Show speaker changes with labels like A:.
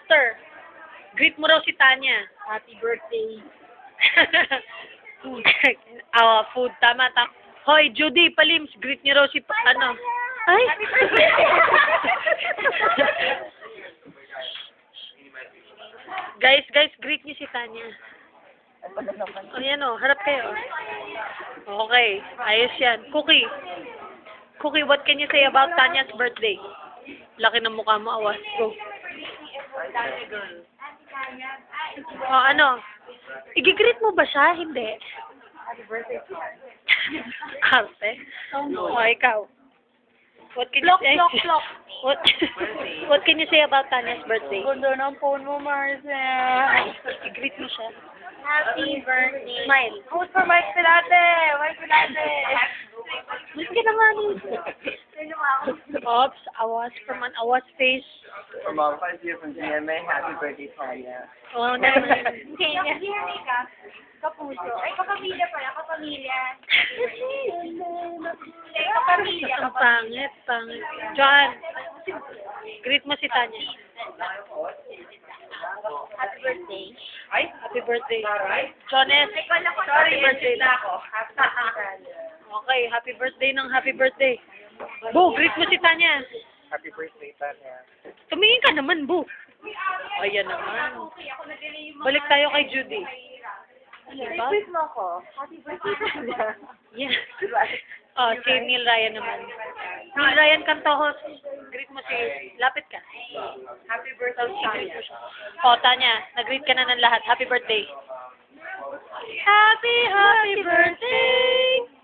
A: After. Greet mo raw si Tanya.
B: Happy birthday.
A: Food. Food. Tama, tama. Hoy, Judy, Palims, greet niyo raw si, ano. Ay!
B: Happy birthday.
A: Guys, greet niyo si Tanya. O, yan o, harap kayo. Okay, ayos yan. Cookie, what can you say about Tanya's birthday? Laki ng mukha mo, awas. Go. O, ano? I-greet mo ba siya? Hindi.
B: Happy birthday.
A: Arte? O, ikaw. What can you say?
B: Plok.
A: What can you say about Tanya's birthday?
B: Ganda ng phone mo, Marcel.
A: I-greet mo siya.
B: Happy birthday.
A: Smile.
B: Who's for Mike Pilate? Mike Pilate.
A: Mas ka naman. Oops, awas from an awas face.
C: From all 5 years from GMA, happy birthday, Tanya.
A: Oh, naman.
B: Kenya. Kapuso. Ay, kapamilya pala. Kapamilya. Kapamilya.
A: Ang pangit. John, greet mo si Tanya.
B: Happy birthday.
A: Happy birthday. Jones, happy birthday na ako. Okay, happy birthday ng happy birthday. Bu, greet mo si Tanya.
C: Happy birthday, Tanya.
A: Tumingin ka naman, Bu. Ayan naman. Balik tayo kay Judy. Diba?
B: Greet mo ako. Happy birthday, Tanya.
A: Yeah. Oh, si Neil Ryan naman. Neil Ryan Cantojos, greet mo si... Lapit ka.
B: Happy birthday, Tanya.
A: Oh, Tanya, nag-greet ka na ng lahat. Happy birthday. Happy birthday!